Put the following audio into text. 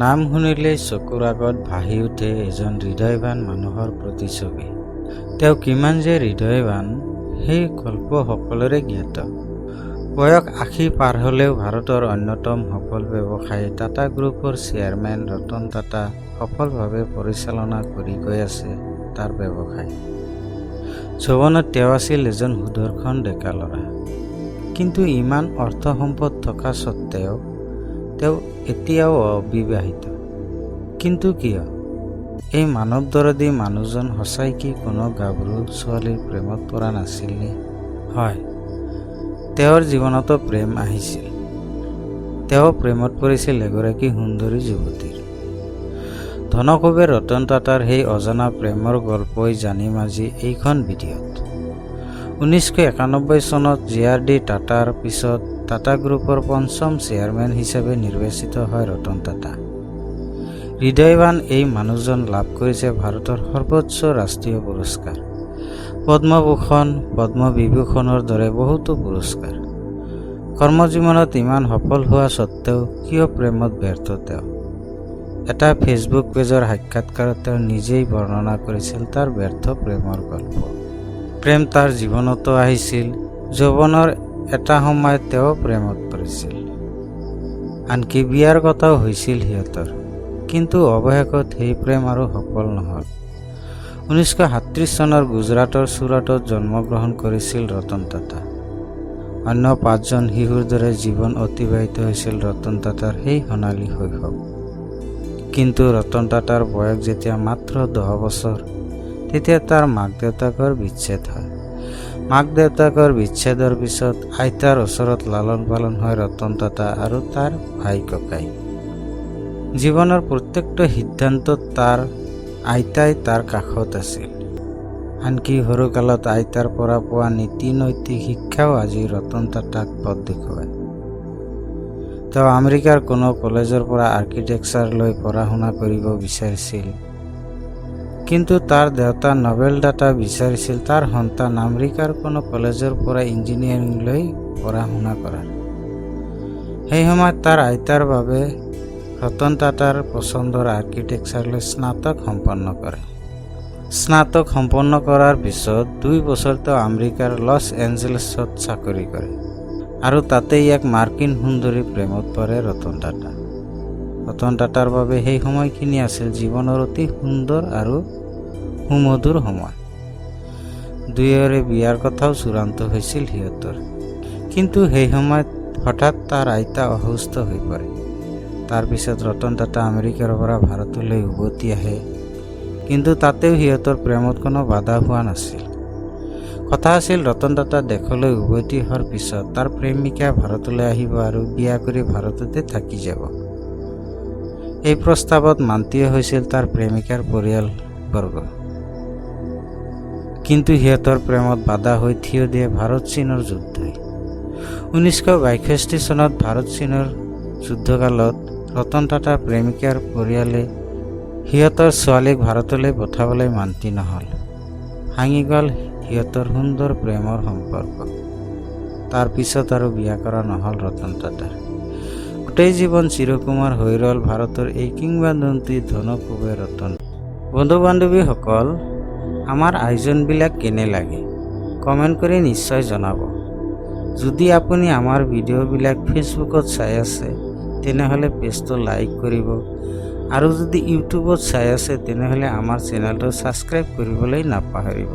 নাম শুনিলেই চকুৰ আগত ভাহি উঠে এজন হৃদয়বান মানুহৰ প্ৰতিচ্ছবি। তেওঁ কিমান যে হৃদয়বান সেই গল্প সকলোৰে জ্ঞাত। বয়স ৮০ পাৰ হ'লেও ভাৰতৰ অন্যতম সফল ব্যৱসায়ী টাটা গ্ৰুপৰ চেয়াৰমেন ৰতন টাটা সফলভাৱে পৰিচালনা কৰি গৈ আছে তাৰ ব্যৱসায়। যৌৱনত তেওঁ আছিল এজন সুদৰ্শন ডেকা ল'ৰা, কিন্তু ইমান অৰ্থ সম্পদ থকা স্বত্বেও তেওঁ এতিয়াও অবিবাহিত। কিন্তু কিয়? এই মানৱদৰদী মানুহজন সঁচাই কি কোনো গাভৰু ছোৱালীৰ প্ৰেমত পৰা নাছিলনে? হয়, তেওঁৰ জীৱনতো প্ৰেম আহিছিল। তেওঁ প্ৰেমত পৰিছিল এগৰাকী সুন্দৰী যুৱতীৰ। ধনকুবেৰ ৰতন টাটাৰ সেই অজনা প্ৰেমৰ গল্পই জানিম আজি এইখন ভিডিঅ'ত। 1991 চনত JRD টাটাৰ পিছত টাটা গ্ৰুপৰ পঞ্চম চেয়াৰমেন হিচাপে নিৰ্বাচিত হয় ৰতন টাটা। হৃদয়বান এই মানুহজন লাভ কৰিছে ভাৰতৰ সৰ্বোচ্চ ৰাষ্ট্ৰীয় পুৰস্কাৰ পদ্মভূষণ, পদ্মবিভূষণৰ দৰে বহুতো পুৰস্কাৰ। কৰ্মজীৱনত ইমান সফল হোৱা স্বত্বেও কিয় প্ৰেমত ব্যৰ্থ তেওঁ? এটা ফেচবুক পেজৰ সাক্ষাৎকাৰত তেওঁ নিজেই বৰ্ণনা কৰিছিল তাৰ ব্যৰ্থ প্ৰেমৰ গল্প। প্ৰেম তাৰ জীৱনতো আহিছিল। যৌৱনৰ এটা সময়ত তেওঁ প্ৰেমত পৰিছিল, আনকি বিয়াৰ কথাও হৈছিল সিহঁতৰ, কিন্তু অৱশেষত সেই প্ৰেম আৰু সফল নহ'ল। 1937 চনৰ গুজৰাটৰ চুৰাটত জন্মগ্ৰহণ কৰিছিল ৰতন টাটা। অন্য 5জন শিশুৰ দৰে জীৱন অতিবাহিত হৈছিল ৰতন টাটাৰ সেই সোণালী শৈশৱ। কিন্তু ৰতন টাটাৰ বয়স যেতিয়া মাত্ৰ 10 বছৰ, তেতিয়া তাৰ মাক দেউতাকৰ বিচ্ছেদ হয়। মাক দেউতাকৰ বিচ্ছেদৰ পিছত আইতাৰ ওচৰত লালন পালন হয় ৰতন টাটা আৰু তাৰ ভাই ককাই। জীৱনৰ প্ৰত্যেকটো সিদ্ধান্তত তাৰ আইতাই তাৰ কাষত আছিল। আনকি সৰুকালত আইতাৰ পৰা পোৱা নীতি নৈতিক শিক্ষাও আজি ৰতন টাটাক পথ দেখুৱায়। তেওঁ আমেৰিকাৰ কোনো কলেজৰ পৰা আৰ্কিটেক্সাৰ লৈ পঢ়া শুনা কৰিব বিচাৰিছিল, কিন্তু তাৰ দেউতা নবেল টাটা বিচাৰিছিল তাৰ সন্তান আমেৰিকাৰ কোনো কলেজৰ পৰা ইঞ্জিনিয়াৰিং লৈ পঢ়া শুনা কৰাৰ। সেই সময়ত তাৰ আইতাৰ বাবে ৰতন টাটাৰ পচন্দৰ আৰ্কিটেক্সাৰ লৈ স্নাতক সম্পন্ন কৰে। স্নাতক সম্পন্ন কৰাৰ পিছত 2 বছৰ তেওঁ আমেৰিকাৰ লছ এঞ্জেলেছত চাকৰি কৰে আৰু তাতেই এক মাৰ্কিন সুন্দৰী প্ৰেমত পৰে ৰতন টাটা। ৰতন টাটাৰ বাবে সেই সময়খিনি আছিল জীৱনৰ অতি সুন্দৰ আৰু সুমধুৰ সময়। দুয়োৰে বিয়াৰ কথাও চূড়ান্ত হৈছিল সিহঁতৰ, কিন্তু সেই সময়ত হঠাৎ তাৰ আইতা অসুস্থ হৈ পৰে। তাৰ পিছত ৰতন টাটা আমেৰিকাৰ পৰা ভাৰতলৈ উভতি আহে, কিন্তু তাতেও সিহঁতৰ প্ৰেমত কোনো বাধা হোৱা নাছিল। কথা আছিল ৰতন টাটা দেশলৈ উভতি অহাৰ পিছত তাৰ প্ৰেমিকা ভাৰতলৈ আহিব আৰু বিয়া কৰি ভাৰততে থাকি যাব। এই প্ৰস্তাৱত মান্তিয়ে হৈছিল তাৰ প্ৰেমিকাৰ পৰিয়ালবৰ্গ, কিন্তু সিহঁতৰ প্ৰেমত বাধা হৈ থিয় দিয়ে ভাৰত চীনৰ যুদ্ধই। 1962 চনত ভাৰত চীনৰ যুদ্ধকালত ৰতন টাটাৰ প্ৰেমিকাৰ পৰিয়ালে সিহঁতৰ ছোৱালীক ভাৰতলৈ পঠাবলৈ মান্তি নহ'ল। ভাঙি গ'ল সিহঁতৰ সুন্দৰ প্ৰেমৰ সম্পৰ্ক। তাৰ পিছত আৰু বিয়া কৰা নহ'ল ৰতন টাটাৰ। গোটেই জীৱন চিৰকুমাৰ হৈ ৰ'ল ভাৰতৰ এই কিংবদন্তী ধনকুবেৰ ৰতন। বন্ধু বান্ধৱীসকল, আমাৰ আয়োজনবিলাক কেনে লাগে কমেণ্ট কৰি নিশ্চয় জনাব। যদি আপুনি আমাৰ ভিডিঅ'বিলাক ফেচবুকত চাই আছে তেনেহ'লে পেজটো লাইক কৰিব, আৰু যদি ইউটিউবত চাই আছে তেনেহ'লে আমাৰ চেনেলটো ছাবস্ক্ৰাইব কৰিবলৈ নাপাহৰিব।